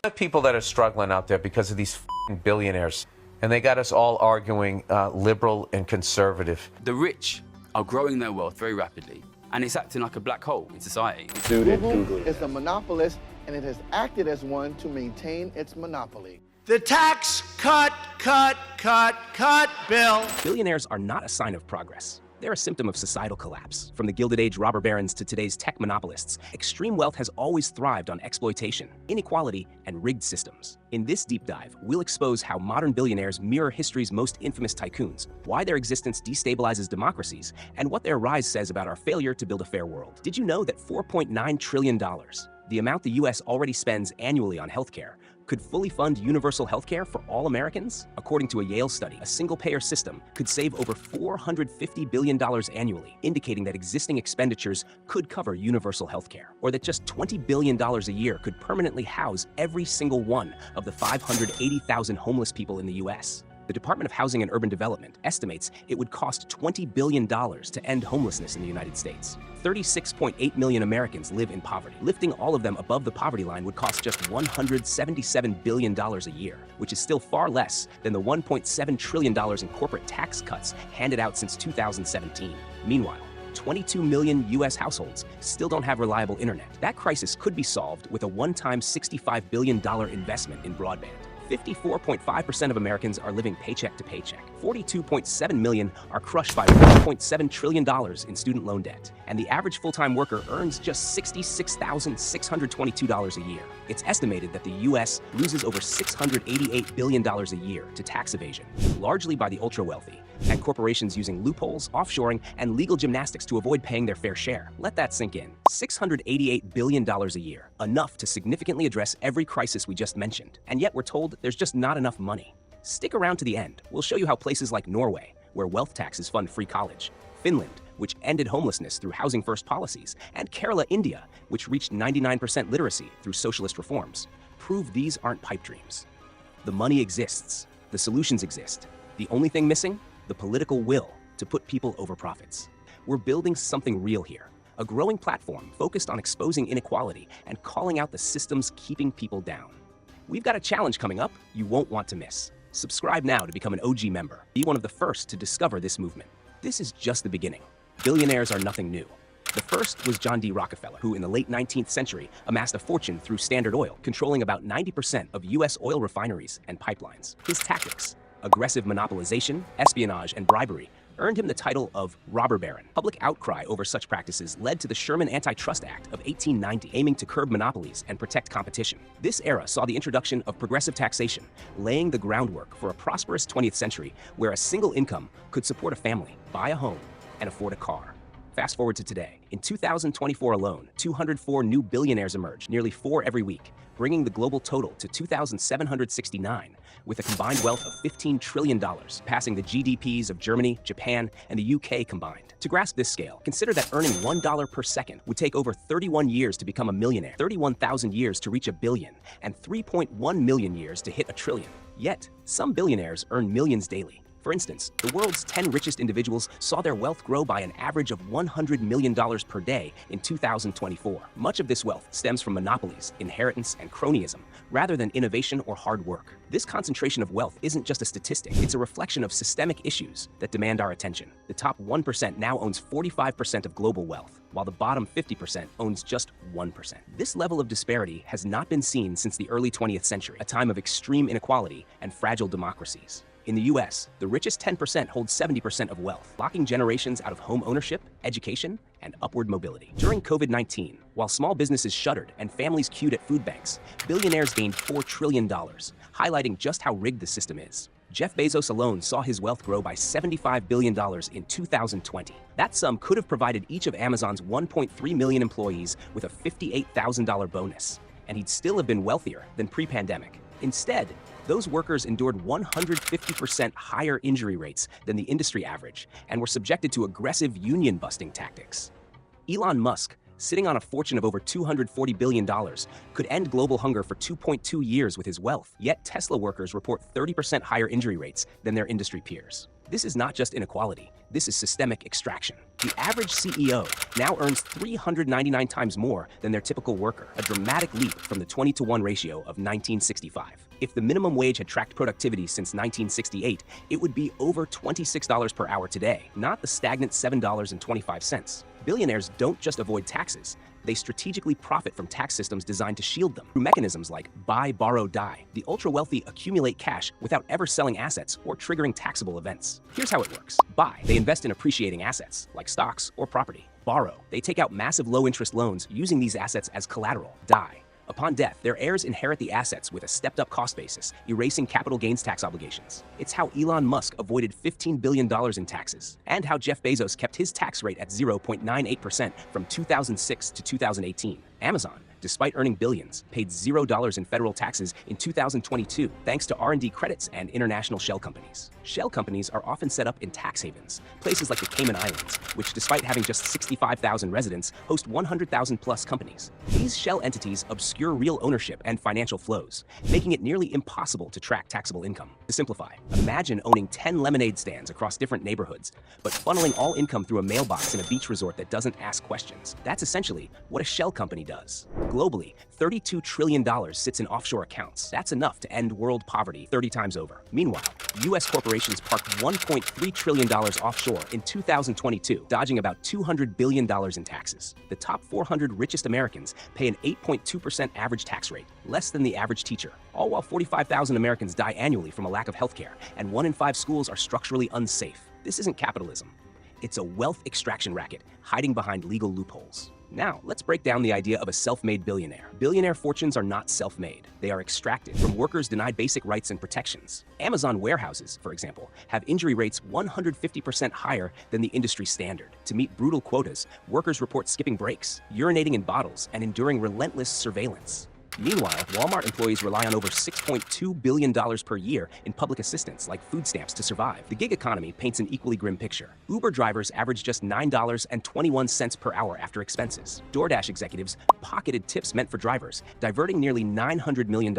The people that are struggling out there because of these billionaires, and they got us all arguing liberal and conservative. The rich are growing their wealth very rapidly, and it's acting like a black hole in society. Google is a monopolist, and it has acted as one to maintain its monopoly. The tax cut bill. Billionaires are not a sign of progress. They're a symptom of societal collapse. From the Gilded Age robber barons to today's tech monopolists, extreme wealth has always thrived on exploitation, inequality, and rigged systems. In this deep dive, we'll expose how modern billionaires mirror history's most infamous tycoons, why their existence destabilizes democracies, and what their rise says about our failure to build a fair world. Did you know that $4.9 trillion, the amount the US already spends annually on healthcare, could fully fund universal healthcare for all Americans? According to a Yale study, a single-payer system could save over $450 billion annually, indicating that existing expenditures could cover universal healthcare, or that just $20 billion a year could permanently house every single one of the 580,000 homeless people in the US. The Department of Housing and Urban Development estimates it would cost $20 billion to end homelessness in the United States. 36.8 million Americans live in poverty. Lifting all of them above the poverty line would cost just $177 billion a year, which is still far less than the $1.7 trillion in corporate tax cuts handed out since 2017. Meanwhile, 22 million US households still don't have reliable internet. That crisis could be solved with a one-time $65 billion investment in broadband. 54.5% of Americans are living paycheck to paycheck. 42.7 million are crushed by $1.7 trillion in student loan debt. And the average full-time worker earns just $66,622 a year. It's estimated that the US loses over $688 billion a year to tax evasion, largely by the ultra-wealthy, and corporations using loopholes, offshoring, and legal gymnastics to avoid paying their fair share. Let that sink in. $688 billion a year, enough to significantly address every crisis we just mentioned. And yet we're told there's just not enough money. Stick around to the end. We'll show you how places like Norway, where wealth taxes fund free college, Finland, which ended homelessness through housing first policies, and Kerala, India, which reached 99% literacy through socialist reforms, prove these aren't pipe dreams. The money exists. The solutions exist. The only thing missing? The political will to put people over profits. We're building something real here, a growing platform focused on exposing inequality and calling out the systems keeping people down. We've got a challenge coming up you won't want to miss. Subscribe now to become an OG member. Be one of the first to discover this movement. This is just the beginning. Billionaires are nothing new. The first was John D. Rockefeller, who in the late 19th century amassed a fortune through Standard Oil, controlling about 90% of US oil refineries and pipelines. His tactics, aggressive monopolization, espionage, and bribery, earned him the title of robber baron. Public outcry over such practices led to the Sherman Antitrust Act of 1890, aiming to curb monopolies and protect competition. This era saw the introduction of progressive taxation, laying the groundwork for a prosperous 20th century where a single income could support a family, buy a home, and afford a car. Fast forward to today. In 2024 alone, 204 new billionaires emerged, nearly 4 every week, bringing the global total to 2,769, with a combined wealth of $15 trillion, passing the GDPs of Germany, Japan, and the UK combined. To grasp this scale, consider that earning $1 per second would take over 31 years to become a millionaire, 31,000 years to reach a billion, and 3.1 million years to hit a trillion. Yet, some billionaires earn millions daily. For instance, the world's 10 richest individuals saw their wealth grow by an average of $100 million per day in 2024. Much of this wealth stems from monopolies, inheritance, and cronyism, rather than innovation or hard work. This concentration of wealth isn't just a statistic, it's a reflection of systemic issues that demand our attention. The top 1% now owns 45% of global wealth, while the bottom 50% owns just 1%. This level of disparity has not been seen since the early 20th century, a time of extreme inequality and fragile democracies. In the US, the richest 10% hold 70% of wealth, locking generations out of home ownership, education, and upward mobility. During COVID-19, while small businesses shuttered and families queued at food banks, billionaires gained $4 trillion, highlighting just how rigged the system is. Jeff Bezos alone saw his wealth grow by $75 billion in 2020. That sum could have provided each of Amazon's 1.3 million employees with a $58,000 bonus, and he'd still have been wealthier than pre-pandemic. Instead, those workers endured 150% higher injury rates than the industry average and were subjected to aggressive union-busting tactics. Elon Musk, sitting on a fortune of over $240 billion, could end global hunger for 2.2 years with his wealth, yet Tesla workers report 30% higher injury rates than their industry peers. This is not just inequality, this is systemic extraction. The average CEO now earns 399 times more than their typical worker, a dramatic leap from the 20-to-1 ratio of 1965. If the minimum wage had tracked productivity since 1968, it would be over $26 per hour today, not the stagnant $7.25. Billionaires don't just avoid taxes. They strategically profit from tax systems designed to shield them. Through mechanisms like buy, borrow, die, the ultra-wealthy accumulate cash without ever selling assets or triggering taxable events. Here's how it works. Buy, they invest in appreciating assets, like stocks or property. Borrow, they take out massive low-interest loans using these assets as collateral. Die, upon death, their heirs inherit the assets with a stepped-up cost basis, erasing capital gains tax obligations. It's how Elon Musk avoided $15 billion in taxes, and how Jeff Bezos kept his tax rate at 0.98% from 2006 to 2018. Amazon, despite earning billions, paid $0 in federal taxes in 2022 thanks to R&D credits and international shell companies. Shell companies are often set up in tax havens, places like the Cayman Islands, which despite having just 65,000 residents, host 100,000 plus companies. These shell entities obscure real ownership and financial flows, making it nearly impossible to track taxable income. To simplify, imagine owning 10 lemonade stands across different neighborhoods, but funneling all income through a mailbox in a beach resort that doesn't ask questions. That's essentially what a shell company does. Globally, $32 trillion sits in offshore accounts. That's enough to end world poverty 30 times over. Meanwhile, U.S. corporations parked $1.3 trillion offshore in 2022, dodging about $200 billion in taxes. The top 400 richest Americans pay an 8.2% average tax rate, less than the average teacher, all while 45,000 Americans die annually from a lack of health care, and 1 in 5 schools are structurally unsafe. This isn't capitalism. It's a wealth extraction racket hiding behind legal loopholes. Now, let's break down the idea of a self-made billionaire. Billionaire fortunes are not self-made. They are extracted from workers denied basic rights and protections. Amazon warehouses, for example, have injury rates 150% higher than the industry standard. To meet brutal quotas, workers report skipping breaks, urinating in bottles, and enduring relentless surveillance. Meanwhile, Walmart employees rely on over $6.2 billion per year in public assistance like food stamps to survive. The gig economy paints an equally grim picture. Uber drivers average just $9.21 per hour after expenses. DoorDash executives pocketed tips meant for drivers, diverting nearly $900 million.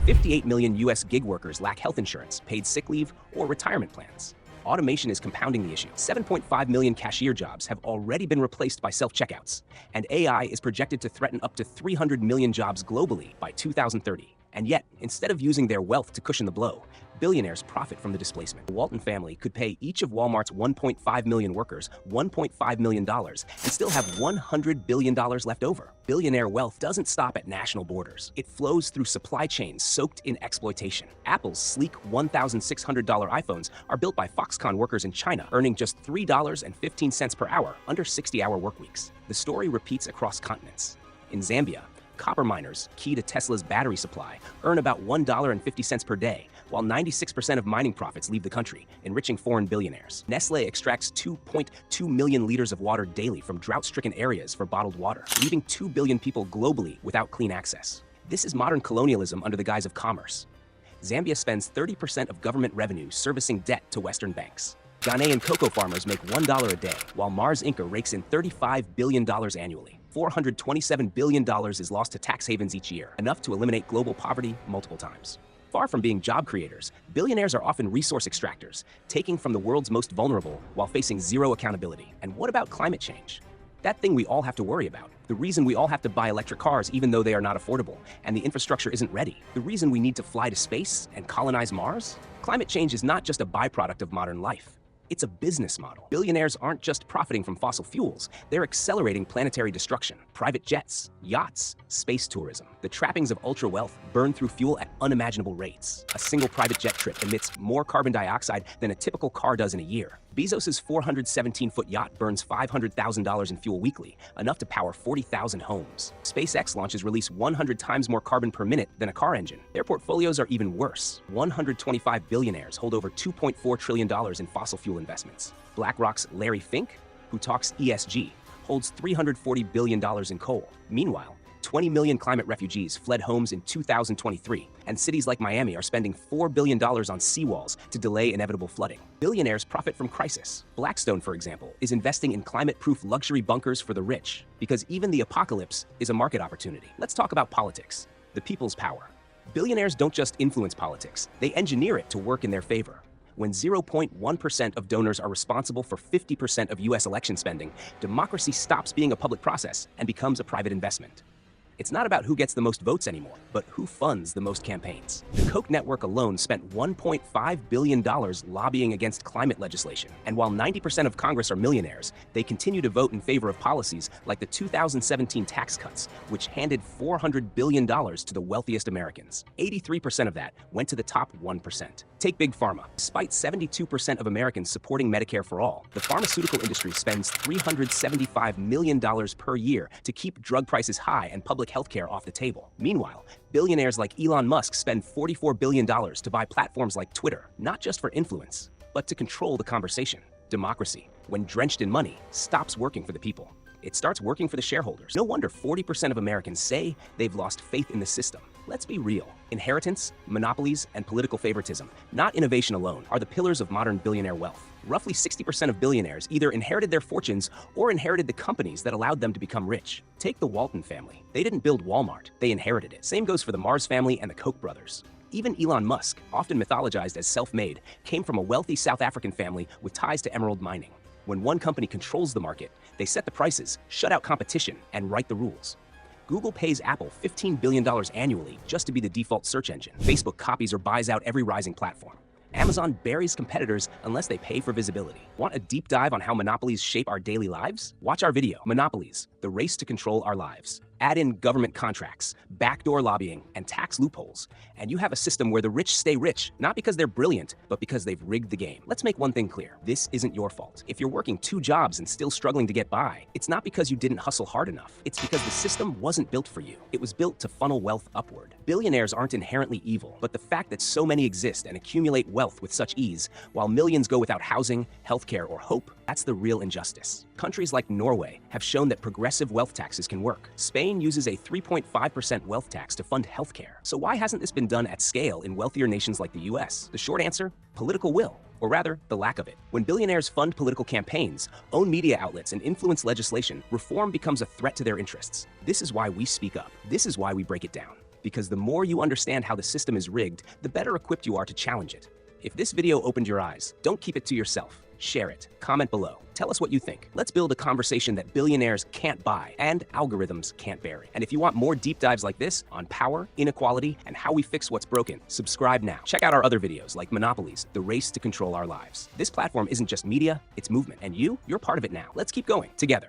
58 million U.S. gig workers lack health insurance, paid sick leave, or retirement plans. Automation is compounding the issue. 7.5 million cashier jobs have already been replaced by self-checkouts, and AI is projected to threaten up to 300 million jobs globally by 2030. And yet, instead of using their wealth to cushion the blow, billionaires profit from the displacement. The Walton family could pay each of Walmart's 1.5 million workers $1.5 million and still have $100 billion left over. Billionaire wealth doesn't stop at national borders. It flows through supply chains soaked in exploitation. Apple's sleek $1,600 iPhones are built by Foxconn workers in China, earning just $3.15 per hour under 60-hour work weeks. The story repeats across continents. In Zambia, copper miners, key to Tesla's battery supply, earn about $1.50 per day, while 96% of mining profits leave the country, enriching foreign billionaires. Nestle extracts 2.2 million liters of water daily from drought-stricken areas for bottled water, leaving 2 billion people globally without clean access. This is modern colonialism under the guise of commerce. Zambia spends 30% of government revenue servicing debt to Western banks. Ghanaian cocoa farmers make $1 a day, while Mars Inc. rakes in $35 billion annually. $427 billion is lost to tax havens each year, enough to eliminate global poverty multiple times. Far from being job creators, billionaires are often resource extractors, taking from the world's most vulnerable while facing zero accountability. And what about climate change? That thing we all have to worry about. The reason we all have to buy electric cars even though they are not affordable, and the infrastructure isn't ready. The reason we need to fly to space and colonize Mars? Climate change is not just a byproduct of modern life. It's a business model. Billionaires aren't just profiting from fossil fuels, they're accelerating planetary destruction. Private jets, yachts, space tourism. The trappings of ultra-wealth burn through fuel at unimaginable rates. A single private jet trip emits more carbon dioxide than a typical car does in a year. Bezos' 417-foot yacht burns $500,000 in fuel weekly, enough to power 40,000 homes. SpaceX launches release 100 times more carbon per minute than a car engine. Their portfolios are even worse. 125 billionaires hold over $2.4 trillion in fossil fuel investments. BlackRock's Larry Fink, who talks ESG, holds $340 billion in coal. Meanwhile, 20 million climate refugees fled homes in 2023, and cities like Miami are spending $4 billion on seawalls to delay inevitable flooding. Billionaires profit from crisis. Blackstone, for example, is investing in climate-proof luxury bunkers for the rich, because even the apocalypse is a market opportunity. Let's talk about politics. The people's power. Billionaires don't just influence politics, they engineer it to work in their favor. When 0.1% of donors are responsible for 50% of U.S. election spending, democracy stops being a public process and becomes a private investment. It's not about who gets the most votes anymore, but who funds the most campaigns. The Koch network alone spent $1.5 billion lobbying against climate legislation. And while 90% of Congress are millionaires, they continue to vote in favor of policies like the 2017 tax cuts, which handed $400 billion to the wealthiest Americans. 83% of that went to the top 1%. Take Big Pharma. Despite 72% of Americans supporting Medicare for all, the pharmaceutical industry spends $375 million per year to keep drug prices high and public health care off the table. Meanwhile, billionaires like Elon Musk spend $44 billion to buy platforms like Twitter, not just for influence, but to control the conversation. Democracy, when drenched in money, stops working for the people. It starts working for the shareholders. No wonder 40% of Americans say they've lost faith in the system. Let's be real. Inheritance, monopolies, and political favoritism, not innovation alone, are the pillars of modern billionaire wealth. Roughly 60% of billionaires either inherited their fortunes or inherited the companies that allowed them to become rich. Take the Walton family. They didn't build Walmart, they inherited it. Same goes for the Mars family and the Koch brothers. Even Elon Musk, often mythologized as self-made, came from a wealthy South African family with ties to emerald mining. When one company controls the market, they set the prices, shut out competition, and write the rules. Google pays Apple $15 billion annually just to be the default search engine. Facebook copies or buys out every rising platform. Amazon buries competitors unless they pay for visibility. Want a deep dive on how monopolies shape our daily lives? Watch our video, Monopolies, the race to control our lives. Add in government contracts, backdoor lobbying, and tax loopholes, and you have a system where the rich stay rich, not because they're brilliant, but because they've rigged the game. Let's make one thing clear. This isn't your fault. If you're working 2 jobs and still struggling to get by, it's not because you didn't hustle hard enough. It's because the system wasn't built for you. It was built to funnel wealth upward. Billionaires aren't inherently evil, but the fact that so many exist and accumulate wealth with such ease, while millions go without housing, healthcare, or hope, that's the real injustice. Countries like Norway have shown that progressive wealth taxes can work. Spain uses a 3.5% wealth tax to fund healthcare. So why hasn't this been done at scale in wealthier nations like the US? The short answer? Political will. Or rather, the lack of it. When billionaires fund political campaigns, own media outlets, and influence legislation, reform becomes a threat to their interests. This is why we speak up. This is why we break it down. Because the more you understand how the system is rigged, the better equipped you are to challenge it. If this video opened your eyes, don't keep it to yourself. Share it. Comment below. Tell us what you think. Let's build a conversation that billionaires can't buy and algorithms can't bury. And if you want more deep dives like this on power, inequality, and how we fix what's broken, subscribe now. Check out our other videos like Monopolies, the race to control our lives. This platform isn't just media, it's movement. And you're part of it now. Let's keep going together.